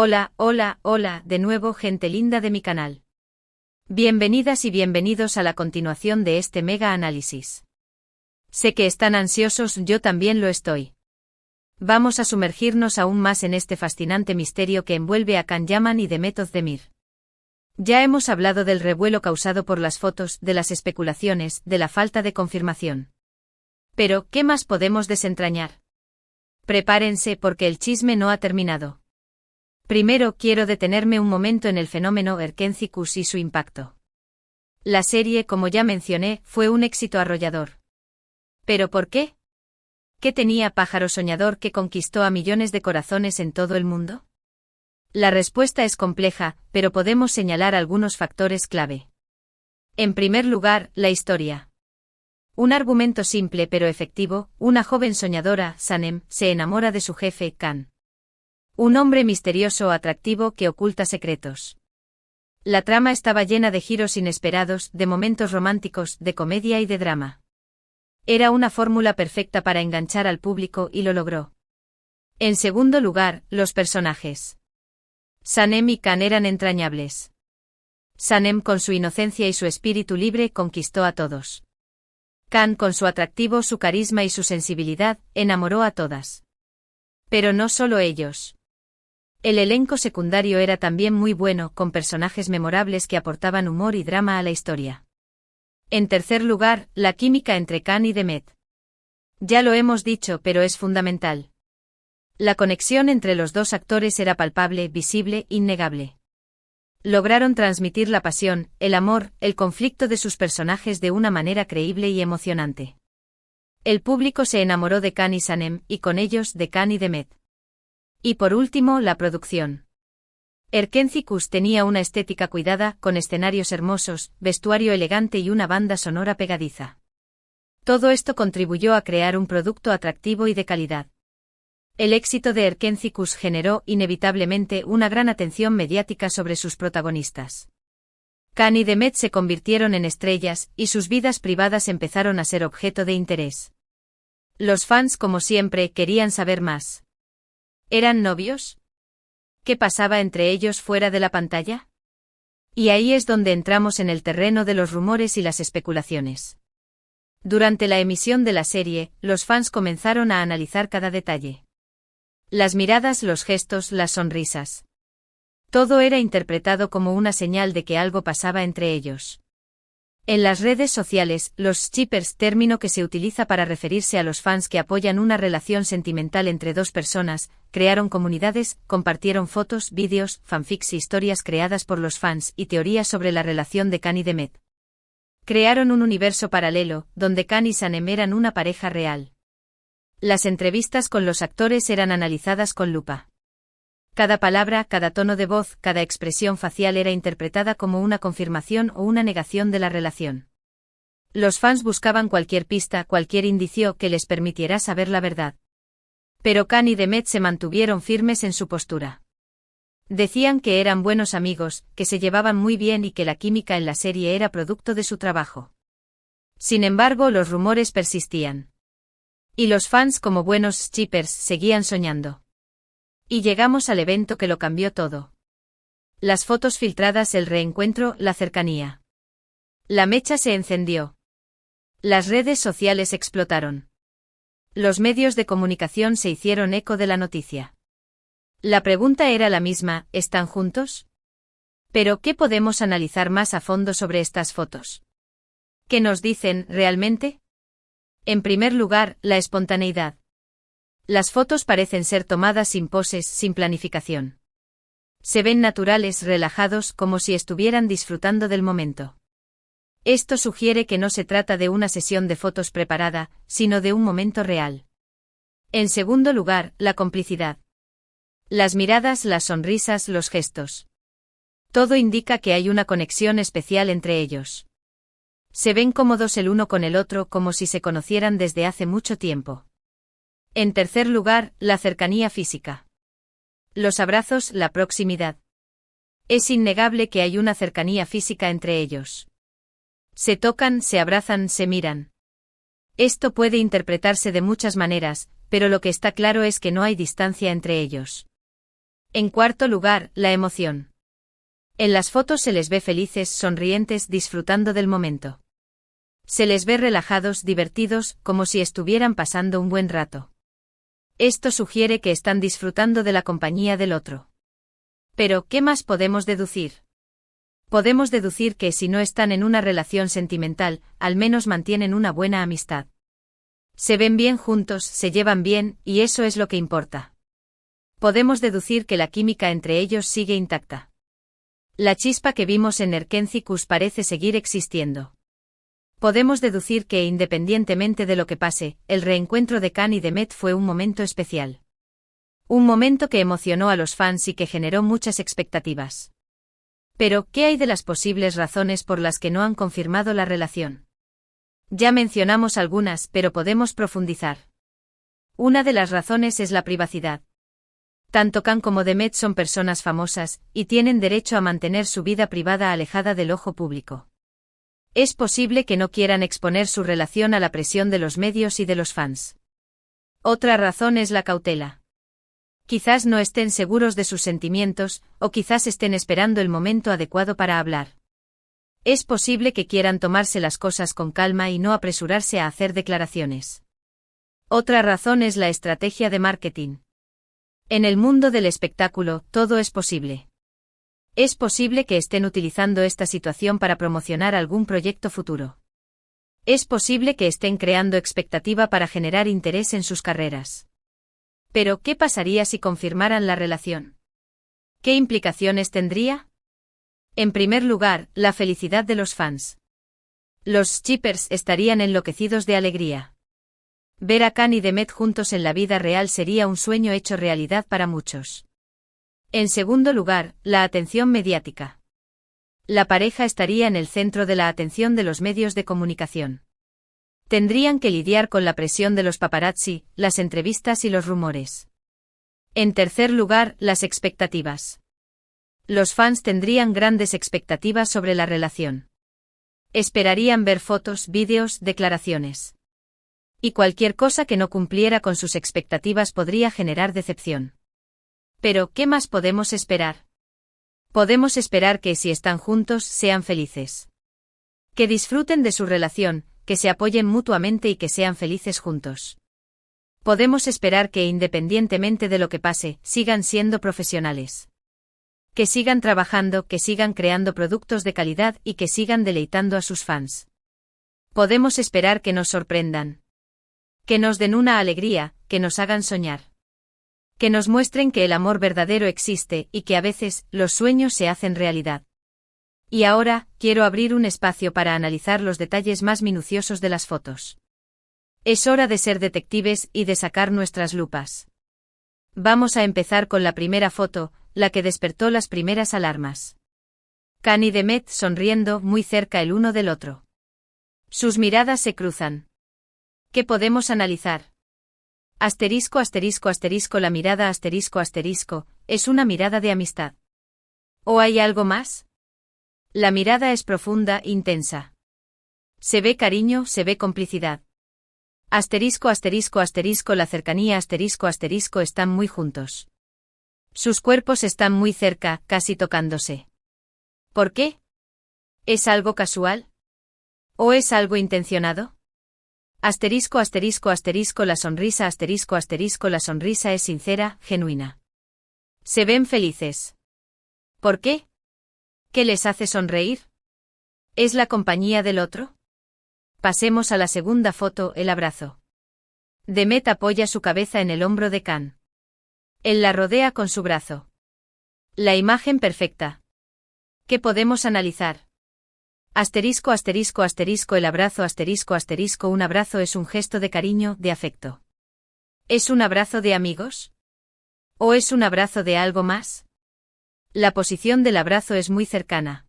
Hola, hola, hola, de nuevo gente linda de mi canal. Bienvenidas y bienvenidos a la continuación de este mega análisis. Sé que están ansiosos, yo también lo estoy. Vamos a sumergirnos aún más en este fascinante misterio que envuelve a Can Yaman y Demet Özdemir. Ya hemos hablado del revuelo causado por las fotos, de las especulaciones, de la falta de confirmación. Pero, ¿qué más podemos desentrañar? Prepárense porque el chisme no ha terminado. Primero quiero detenerme un momento en el fenómeno Erkenci-Kuş y su impacto. La serie, como ya mencioné, fue un éxito arrollador. ¿Pero por qué? ¿Qué tenía Pájaro Soñador que conquistó a millones de corazones en todo el mundo? La respuesta es compleja, pero podemos señalar algunos factores clave. En primer lugar, la historia. Un argumento simple pero efectivo: una joven soñadora, Sanem, se enamora de su jefe, Can. Un hombre misterioso atractivo que oculta secretos. La trama estaba llena de giros inesperados, de momentos románticos, de comedia y de drama. Era una fórmula perfecta para enganchar al público y lo logró. En segundo lugar, los personajes. Sanem y Can eran entrañables. Sanem, con su inocencia y su espíritu libre, conquistó a todos. Can, con su atractivo, su carisma y su sensibilidad, enamoró a todas. Pero no solo ellos. El elenco secundario era también muy bueno, con personajes memorables que aportaban humor y drama a la historia. En tercer lugar, la química entre Can y Demet. Ya lo hemos dicho, pero es fundamental. La conexión entre los dos actores era palpable, visible, innegable. Lograron transmitir la pasión, el amor, el conflicto de sus personajes de una manera creíble y emocionante. El público se enamoró de Can y Sanem, y con ellos de Can y Demet. Y por último, la producción. Erkenci-Kuş tenía una estética cuidada, con escenarios hermosos, vestuario elegante y una banda sonora pegadiza. Todo esto contribuyó a crear un producto atractivo y de calidad. El éxito de Erkenci-Kuş generó, inevitablemente, una gran atención mediática sobre sus protagonistas. Can y Demet se convirtieron en estrellas, y sus vidas privadas empezaron a ser objeto de interés. Los fans, como siempre, querían saber más. ¿Eran novios? ¿Qué pasaba entre ellos fuera de la pantalla? Y ahí es donde entramos en el terreno de los rumores y las especulaciones. Durante la emisión de la serie, los fans comenzaron a analizar cada detalle. Las miradas, los gestos, las sonrisas. Todo era interpretado como una señal de que algo pasaba entre ellos. En las redes sociales, los shippers, término que se utiliza para referirse a los fans que apoyan una relación sentimental entre dos personas, crearon comunidades, compartieron fotos, vídeos, fanfics y historias creadas por los fans y teorías sobre la relación de Can y Demet. Crearon un universo paralelo, donde Can y Sanem eran una pareja real. Las entrevistas con los actores eran analizadas con lupa. Cada palabra, cada tono de voz, cada expresión facial era interpretada como una confirmación o una negación de la relación. Los fans buscaban cualquier pista, cualquier indicio que les permitiera saber la verdad. Pero Can y Demet se mantuvieron firmes en su postura. Decían que eran buenos amigos, que se llevaban muy bien y que la química en la serie era producto de su trabajo. Sin embargo, los rumores persistían. Y los fans, como buenos shippers, seguían soñando. Y llegamos al evento que lo cambió todo. Las fotos filtradas, el reencuentro, la cercanía. La mecha se encendió. Las redes sociales explotaron. Los medios de comunicación se hicieron eco de la noticia. La pregunta era la misma: ¿están juntos? Pero, ¿qué podemos analizar más a fondo sobre estas fotos? ¿Qué nos dicen, realmente? En primer lugar, la espontaneidad. Las fotos parecen ser tomadas sin poses, sin planificación. Se ven naturales, relajados, como si estuvieran disfrutando del momento. Esto sugiere que no se trata de una sesión de fotos preparada, sino de un momento real. En segundo lugar, la complicidad. Las miradas, las sonrisas, los gestos. Todo indica que hay una conexión especial entre ellos. Se ven cómodos el uno con el otro, como si se conocieran desde hace mucho tiempo. En tercer lugar, la cercanía física. Los abrazos, la proximidad. Es innegable que hay una cercanía física entre ellos. Se tocan, se abrazan, se miran. Esto puede interpretarse de muchas maneras, pero lo que está claro es que no hay distancia entre ellos. En cuarto lugar, la emoción. En las fotos se les ve felices, sonrientes, disfrutando del momento. Se les ve relajados, divertidos, como si estuvieran pasando un buen rato. Esto sugiere que están disfrutando de la compañía del otro. Pero, ¿qué más podemos deducir? Podemos deducir que si no están en una relación sentimental, al menos mantienen una buena amistad. Se ven bien juntos, se llevan bien, y eso es lo que importa. Podemos deducir que la química entre ellos sigue intacta. La chispa que vimos en Erkendzicus parece seguir existiendo. Podemos deducir que, independientemente de lo que pase, el reencuentro de Khan y Demet fue un momento especial. Un momento que emocionó a los fans y que generó muchas expectativas. Pero, ¿qué hay de las posibles razones por las que no han confirmado la relación? Ya mencionamos algunas, pero podemos profundizar. Una de las razones es la privacidad. Tanto Khan como Demet son personas famosas, y tienen derecho a mantener su vida privada alejada del ojo público. Es posible que no quieran exponer su relación a la presión de los medios y de los fans. Otra razón es la cautela. Quizás no estén seguros de sus sentimientos, o quizás estén esperando el momento adecuado para hablar. Es posible que quieran tomarse las cosas con calma y no apresurarse a hacer declaraciones. Otra razón es la estrategia de marketing. En el mundo del espectáculo, todo es posible. Es posible que estén utilizando esta situación para promocionar algún proyecto futuro. Es posible que estén creando expectativa para generar interés en sus carreras. Pero, ¿qué pasaría si confirmaran la relación? ¿Qué implicaciones tendría? En primer lugar, la felicidad de los fans. Los shippers estarían enloquecidos de alegría. Ver a Khan y Demet juntos en la vida real sería un sueño hecho realidad para muchos. En segundo lugar, la atención mediática. La pareja estaría en el centro de la atención de los medios de comunicación. Tendrían que lidiar con la presión de los paparazzi, las entrevistas y los rumores. En tercer lugar, las expectativas. Los fans tendrían grandes expectativas sobre la relación. Esperarían ver fotos, vídeos, declaraciones. Y cualquier cosa que no cumpliera con sus expectativas podría generar decepción. Pero, ¿qué más podemos esperar? Podemos esperar que, si están juntos, sean felices. Que disfruten de su relación, que se apoyen mutuamente y que sean felices juntos. Podemos esperar que, independientemente de lo que pase, sigan siendo profesionales. Que sigan trabajando, que sigan creando productos de calidad y que sigan deleitando a sus fans. Podemos esperar que nos sorprendan. Que nos den una alegría, que nos hagan soñar. Que nos muestren que el amor verdadero existe y que a veces los sueños se hacen realidad. Y ahora, quiero abrir un espacio para analizar los detalles más minuciosos de las fotos. Es hora de ser detectives y de sacar nuestras lupas. Vamos a empezar con la primera foto, la que despertó las primeras alarmas. Khan y Demet sonriendo muy cerca el uno del otro. Sus miradas se cruzan. ¿Qué podemos analizar? Asterisco asterisco asterisco la mirada asterisco asterisco, es una mirada de amistad. ¿O hay algo más? La mirada es profunda, intensa. Se ve cariño, se ve complicidad. Asterisco asterisco asterisco la cercanía asterisco asterisco están muy juntos. Sus cuerpos están muy cerca, casi tocándose. ¿Por qué? ¿Es algo casual? ¿O es algo intencionado? Asterisco asterisco asterisco la sonrisa asterisco asterisco la sonrisa es sincera, genuina. Se ven felices. ¿Por qué? ¿Qué les hace sonreír? ¿Es la compañía del otro? Pasemos a la segunda foto, el abrazo. Demet apoya su cabeza en el hombro de Khan. Él la rodea con su brazo. La imagen perfecta. ¿Qué podemos analizar? Asterisco asterisco asterisco el abrazo asterisco asterisco un abrazo es un gesto de cariño, de afecto. ¿Es un abrazo de amigos? ¿O es un abrazo de algo más? La posición del abrazo es muy cercana.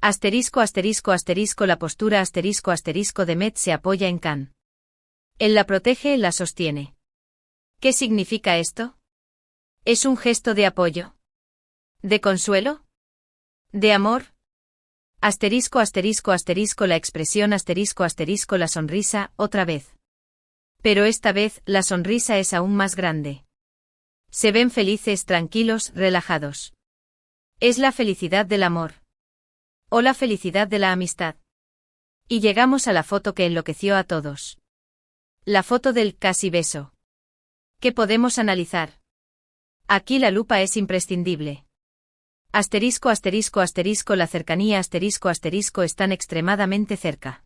Asterisco asterisco asterisco la postura asterisco asterisco Demet se apoya en Khan. Él la protege, la sostiene. ¿Qué significa esto? ¿Es un gesto de apoyo? ¿De consuelo? ¿De amor? Asterisco asterisco asterisco la expresión asterisco asterisco la sonrisa, otra vez. Pero esta vez, la sonrisa es aún más grande. Se ven felices, tranquilos, relajados. Es la felicidad del amor. O la felicidad de la amistad. Y llegamos a la foto que enloqueció a todos. La foto del casi beso. ¿Qué podemos analizar? Aquí la lupa es imprescindible. Asterisco, asterisco, asterisco, la cercanía, asterisco, asterisco, están extremadamente cerca.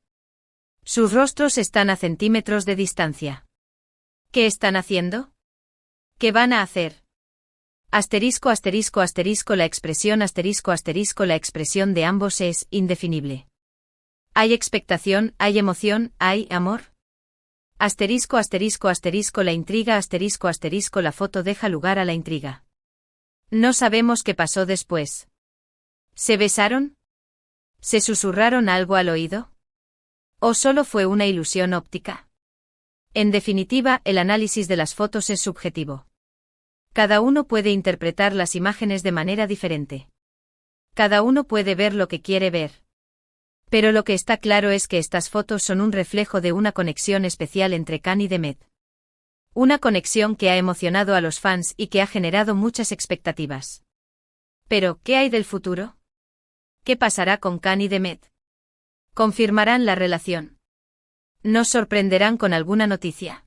Sus rostros están a centímetros de distancia. ¿Qué están haciendo? ¿Qué van a hacer? Asterisco, asterisco, asterisco, la expresión, asterisco, asterisco, la expresión de ambos es indefinible. ¿Hay expectación, hay emoción, hay amor? Asterisco, asterisco, asterisco, la intriga, asterisco, asterisco, la foto deja lugar a la intriga. No sabemos qué pasó después. ¿Se besaron? ¿Se susurraron algo al oído? ¿O solo fue una ilusión óptica? En definitiva, el análisis de las fotos es subjetivo. Cada uno puede interpretar las imágenes de manera diferente. Cada uno puede ver lo que quiere ver. Pero lo que está claro es que estas fotos son un reflejo de una conexión especial entre Khan y Demet. Una conexión que ha emocionado a los fans y que ha generado muchas expectativas. Pero, ¿qué hay del futuro? ¿Qué pasará con Khan y Demet? ¿Confirmarán la relación? ¿Nos sorprenderán con alguna noticia?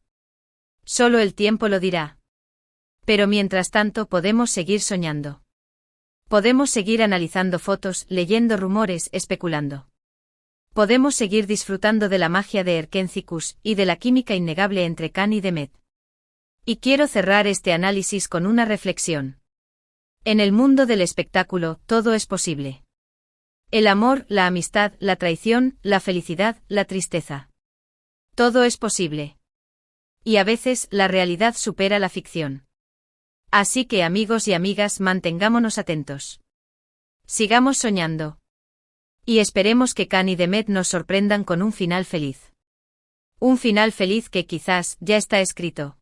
Solo el tiempo lo dirá. Pero mientras tanto podemos seguir soñando. Podemos seguir analizando fotos, leyendo rumores, especulando. Podemos seguir disfrutando de la magia de Erkencikus y de la química innegable entre Khan y Demet. Y quiero cerrar este análisis con una reflexión. En el mundo del espectáculo, todo es posible. El amor, la amistad, la traición, la felicidad, la tristeza. Todo es posible. Y a veces, la realidad supera la ficción. Así que amigos y amigas, mantengámonos atentos. Sigamos soñando. Y esperemos que Khan y Demet nos sorprendan con un final feliz. Un final feliz que quizás ya está escrito.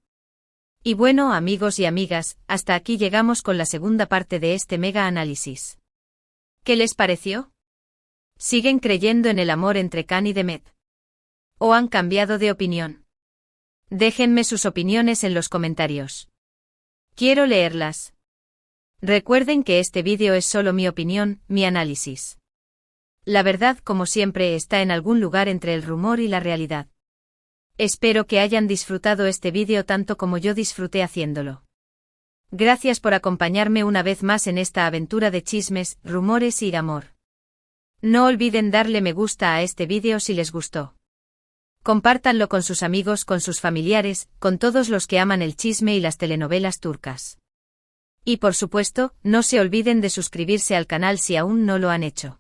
Y bueno, amigos y amigas, hasta aquí llegamos con la segunda parte de este mega análisis. ¿Qué les pareció? ¿Siguen creyendo en el amor entre Khan y Demet? ¿O han cambiado de opinión? Déjenme sus opiniones en los comentarios. Quiero leerlas. Recuerden que este vídeo es solo mi opinión, mi análisis. La verdad, como siempre, está en algún lugar entre el rumor y la realidad. Espero que hayan disfrutado este vídeo tanto como yo disfruté haciéndolo. Gracias por acompañarme una vez más en esta aventura de chismes, rumores y amor. No olviden darle me gusta a este vídeo si les gustó. Compártanlo con sus amigos, con sus familiares, con todos los que aman el chisme y las telenovelas turcas. Y por supuesto, no se olviden de suscribirse al canal si aún no lo han hecho.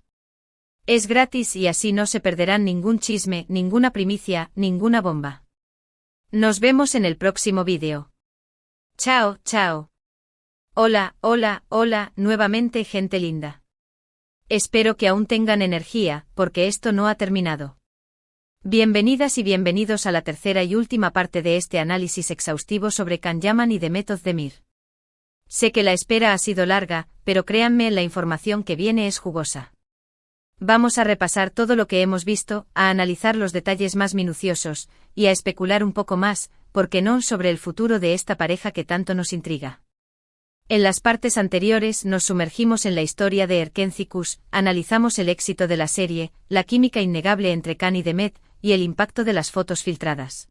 Es gratis y así no se perderán ningún chisme, ninguna primicia, ninguna bomba. Nos vemos en el próximo vídeo. Chao, chao. Hola, hola, hola, nuevamente gente linda. Espero que aún tengan energía, porque esto no ha terminado. Bienvenidas y bienvenidos a la tercera y última parte de este análisis exhaustivo sobre Khan Yaman y Demet Özdemir. Sé que la espera ha sido larga, pero créanme, la información que viene es jugosa. Vamos a repasar todo lo que hemos visto, a analizar los detalles más minuciosos, y a especular un poco más, ¿por qué no?, sobre el futuro de esta pareja que tanto nos intriga. En las partes anteriores nos sumergimos en la historia de Erkencikus, analizamos el éxito de la serie, la química innegable entre Khan y Demet, y el impacto de las fotos filtradas.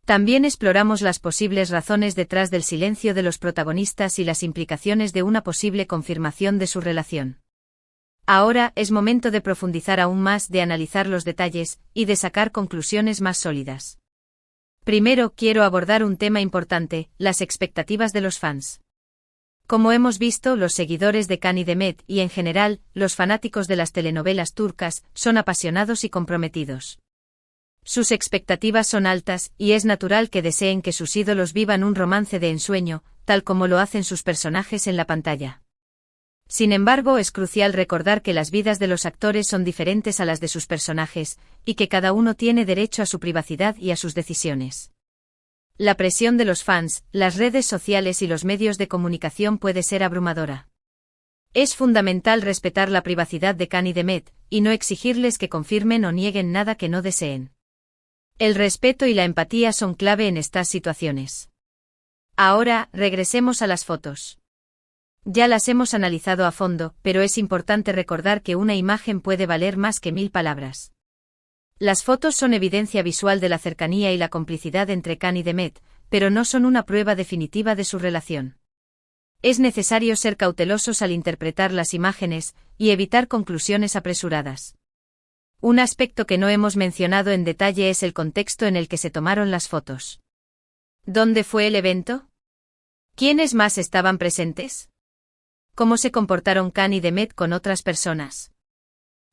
También exploramos las posibles razones detrás del silencio de los protagonistas y las implicaciones de una posible confirmación de su relación. Ahora es momento de profundizar aún más, de analizar los detalles, y de sacar conclusiones más sólidas. Primero quiero abordar un tema importante, las expectativas de los fans. Como hemos visto, los seguidores de Khan y Demet, y en general, los fanáticos de las telenovelas turcas, son apasionados y comprometidos. Sus expectativas son altas, y es natural que deseen que sus ídolos vivan un romance de ensueño, tal como lo hacen sus personajes en la pantalla. Sin embargo, es crucial recordar que las vidas de los actores son diferentes a las de sus personajes, y que cada uno tiene derecho a su privacidad y a sus decisiones. La presión de los fans, las redes sociales y los medios de comunicación puede ser abrumadora. Es fundamental respetar la privacidad de Khan y Demet, y no exigirles que confirmen o nieguen nada que no deseen. El respeto y la empatía son clave en estas situaciones. Ahora, regresemos a las fotos. Ya las hemos analizado a fondo, pero es importante recordar que una imagen puede valer más que 1000 palabras. Las fotos son evidencia visual de la cercanía y la complicidad entre Khan y Demet, pero no son una prueba definitiva de su relación. Es necesario ser cautelosos al interpretar las imágenes y evitar conclusiones apresuradas. Un aspecto que no hemos mencionado en detalle es el contexto en el que se tomaron las fotos. ¿Dónde fue el evento? ¿Quiénes más estaban presentes? ¿Cómo se comportaron Khan y Demet con otras personas?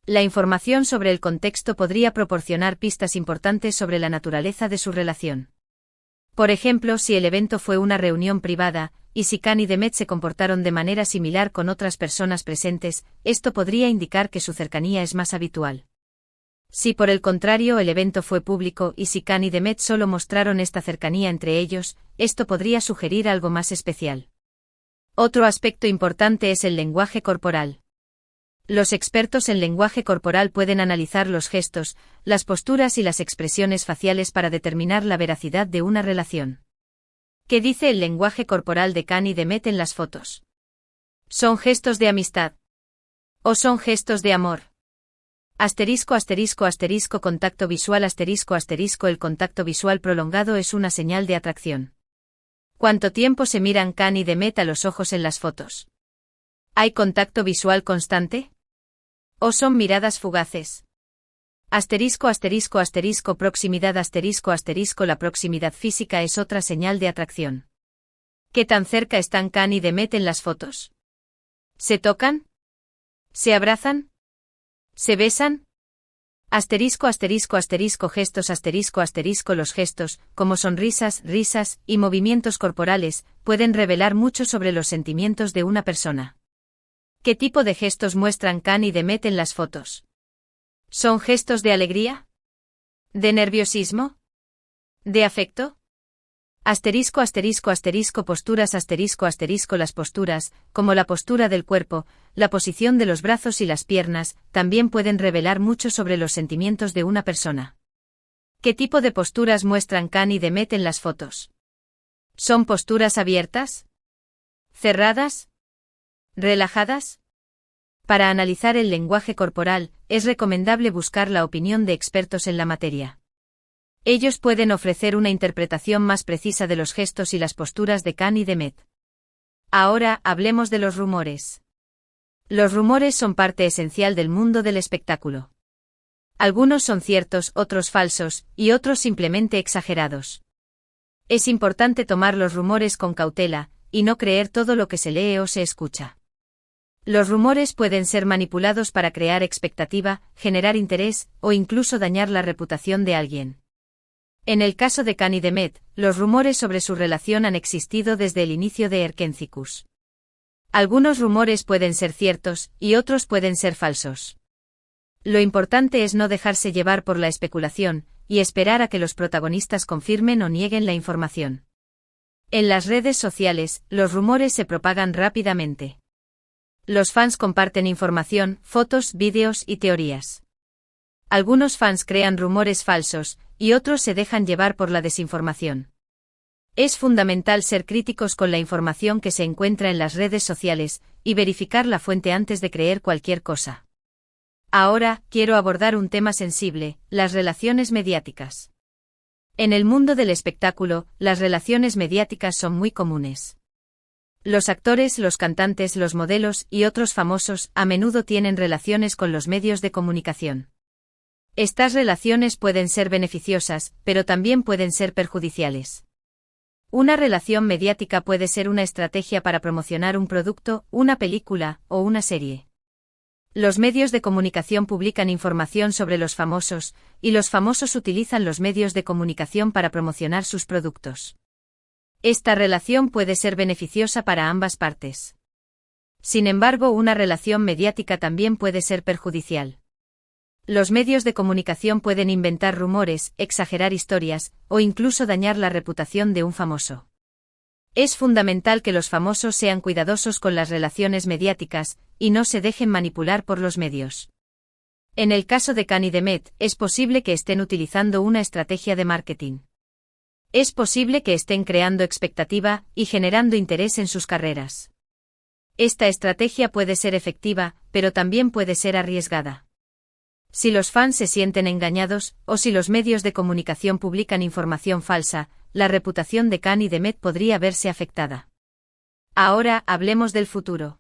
La información sobre el contexto podría proporcionar pistas importantes sobre la naturaleza de su relación. Por ejemplo, si el evento fue una reunión privada, y si Khan y Demet se comportaron de manera similar con otras personas presentes, esto podría indicar que su cercanía es más habitual. Si por el contrario el evento fue público y si Khan y Demet solo mostraron esta cercanía entre ellos, esto podría sugerir algo más especial. Otro aspecto importante es el lenguaje corporal. Los expertos en lenguaje corporal pueden analizar los gestos, las posturas y las expresiones faciales para determinar la veracidad de una relación. ¿Qué dice el lenguaje corporal de Khan y Demet en las fotos? ¿Son gestos de amistad? ¿O son gestos de amor? Asterisco asterisco asterisco contacto visual asterisco asterisco el contacto visual prolongado es una señal de atracción. ¿Cuánto tiempo se miran Khan y Demet a los ojos en las fotos? ¿Hay contacto visual constante? ¿O son miradas fugaces? Asterisco asterisco asterisco proximidad asterisco asterisco la proximidad física es otra señal de atracción. ¿Qué tan cerca están Khan y Demet en las fotos? ¿Se tocan? ¿Se abrazan? ¿Se besan? Asterisco asterisco asterisco gestos asterisco asterisco los gestos, como sonrisas, risas y movimientos corporales, pueden revelar mucho sobre los sentimientos de una persona. ¿Qué tipo de gestos muestran Khan y Demet en las fotos? ¿Son gestos de alegría? ¿De nerviosismo? ¿De afecto? Asterisco asterisco asterisco posturas asterisco asterisco las posturas, como la postura del cuerpo, la posición de los brazos y las piernas, también pueden revelar mucho sobre los sentimientos de una persona. ¿Qué tipo de posturas muestran Khan y Demet en las fotos? ¿Son posturas abiertas? ¿Cerradas? ¿Relajadas? Para analizar el lenguaje corporal, es recomendable buscar la opinión de expertos en la materia. Ellos pueden ofrecer una interpretación más precisa de los gestos y las posturas de Khan y Demet. Ahora, hablemos de los rumores. Los rumores son parte esencial del mundo del espectáculo. Algunos son ciertos, otros falsos, y otros simplemente exagerados. Es importante tomar los rumores con cautela, y no creer todo lo que se lee o se escucha. Los rumores pueden ser manipulados para crear expectativa, generar interés, o incluso dañar la reputación de alguien. En el caso de Khan y Demet, los rumores sobre su relación han existido desde el inicio de Erkencicus. Algunos rumores pueden ser ciertos, y otros pueden ser falsos. Lo importante es no dejarse llevar por la especulación, y esperar a que los protagonistas confirmen o nieguen la información. En las redes sociales, los rumores se propagan rápidamente. Los fans comparten información, fotos, vídeos y teorías. Algunos fans crean rumores falsos, y otros se dejan llevar por la desinformación. Es fundamental ser críticos con la información que se encuentra en las redes sociales, y verificar la fuente antes de creer cualquier cosa. Ahora, quiero abordar un tema sensible, las relaciones mediáticas. En el mundo del espectáculo, las relaciones mediáticas son muy comunes. Los actores, los cantantes, los modelos y otros famosos a menudo tienen relaciones con los medios de comunicación. Estas relaciones pueden ser beneficiosas, pero también pueden ser perjudiciales. Una relación mediática puede ser una estrategia para promocionar un producto, una película o una serie. Los medios de comunicación publican información sobre los famosos, y los famosos utilizan los medios de comunicación para promocionar sus productos. Esta relación puede ser beneficiosa para ambas partes. Sin embargo, una relación mediática también puede ser perjudicial. Los medios de comunicación pueden inventar rumores, exagerar historias, o incluso dañar la reputación de un famoso. Es fundamental que los famosos sean cuidadosos con las relaciones mediáticas, y no se dejen manipular por los medios. En el caso de Khan y Demet, es posible que estén utilizando una estrategia de marketing. Es posible que estén creando expectativa y generando interés en sus carreras. Esta estrategia puede ser efectiva, pero también puede ser arriesgada. Si los fans se sienten engañados, o si los medios de comunicación publican información falsa, la reputación de Khan y de Met podría verse afectada. Ahora, hablemos del futuro.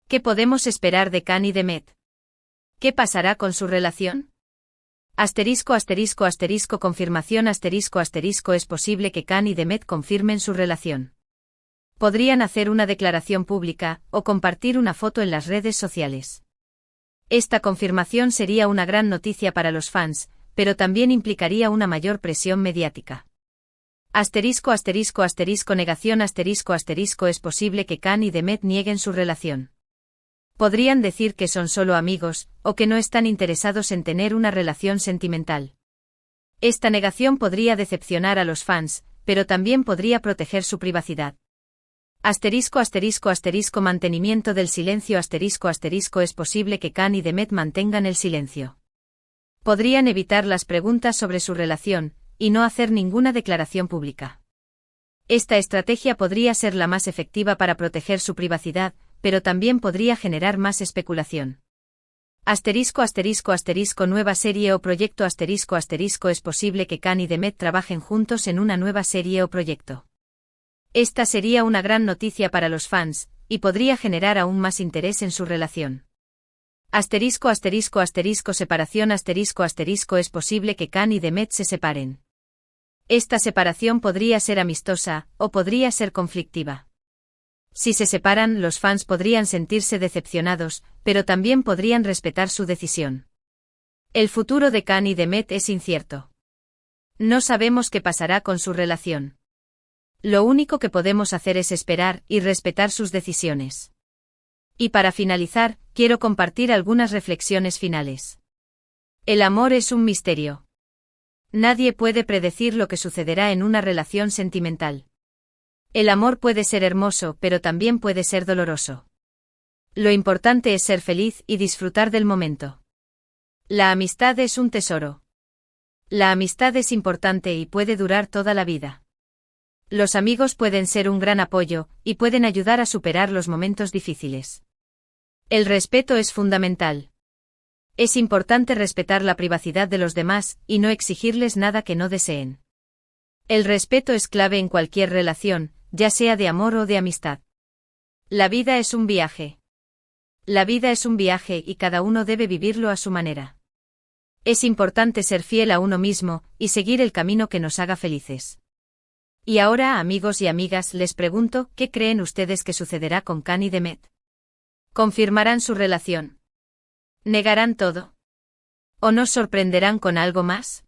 ¿Qué podemos esperar de Khan y de Met? ¿Qué pasará con su relación? Confirmación es posible que Khan y Demet confirmen su relación. Podrían hacer una declaración pública, o compartir una foto en las redes sociales. Esta confirmación sería una gran noticia para los fans, pero también implicaría una mayor presión mediática. Negación es posible que Khan y Demet nieguen su relación. Podrían decir que son solo amigos, o que no están interesados en tener una relación sentimental. Esta negación podría decepcionar a los fans, pero también podría proteger su privacidad. Mantenimiento del silencio es posible que Khan y Demet mantengan el silencio. Podrían evitar las preguntas sobre su relación, y no hacer ninguna declaración pública. Esta estrategia podría ser la más efectiva para proteger su privacidad, pero también podría generar más especulación. Nueva serie o proyecto es posible que Khan y Demet trabajen juntos en una nueva serie o proyecto. Esta sería una gran noticia para los fans, y podría generar aún más interés en su relación. Separación es posible que Khan y Demet se separen. Esta separación podría ser amistosa, o podría ser conflictiva. Si se separan, los fans podrían sentirse decepcionados, pero también podrían respetar su decisión. El futuro de Khan y Demet es incierto. No sabemos qué pasará con su relación. Lo único que podemos hacer es esperar y respetar sus decisiones. Y para finalizar, quiero compartir algunas reflexiones finales. El amor es un misterio. Nadie puede predecir lo que sucederá en una relación sentimental. El amor puede ser hermoso, pero también puede ser doloroso. Lo importante es ser feliz y disfrutar del momento. La amistad es un tesoro. La amistad es importante y puede durar toda la vida. Los amigos pueden ser un gran apoyo, y pueden ayudar a superar los momentos difíciles. El respeto es fundamental. Es importante respetar la privacidad de los demás, y no exigirles nada que no deseen. El respeto es clave en cualquier relación, ya sea de amor o de amistad. La vida es un viaje. La vida es un viaje y cada uno debe vivirlo a su manera. Es importante ser fiel a uno mismo, y seguir el camino que nos haga felices. Y ahora, amigos y amigas, les pregunto, ¿qué creen ustedes que sucederá con Khan y Demet? ¿Confirmarán su relación? ¿Negarán todo? ¿O nos sorprenderán con algo más?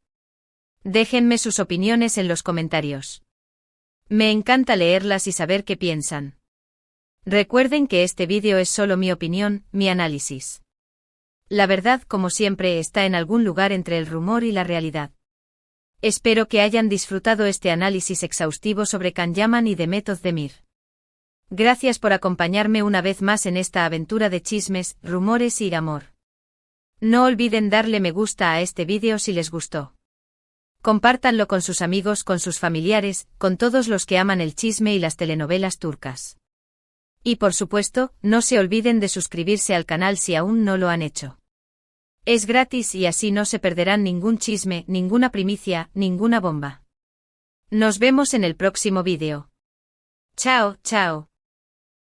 Déjenme sus opiniones en los comentarios. Me encanta leerlas y saber qué piensan. Recuerden que este vídeo es solo mi opinión, mi análisis. La verdad, como siempre, está en algún lugar entre el rumor y la realidad. Espero que hayan disfrutado este análisis exhaustivo sobre Khan Yaman y Demet Özdemir. Gracias por acompañarme una vez más en esta aventura de chismes, rumores y amor. No olviden darle me gusta a este vídeo si les gustó. Compártanlo con sus amigos, con sus familiares, con todos los que aman el chisme y las telenovelas turcas. Y por supuesto, no se olviden de suscribirse al canal si aún no lo han hecho. Es gratis y así no se perderán ningún chisme, ninguna primicia, ninguna bomba. Nos vemos en el próximo vídeo. Chao, chao.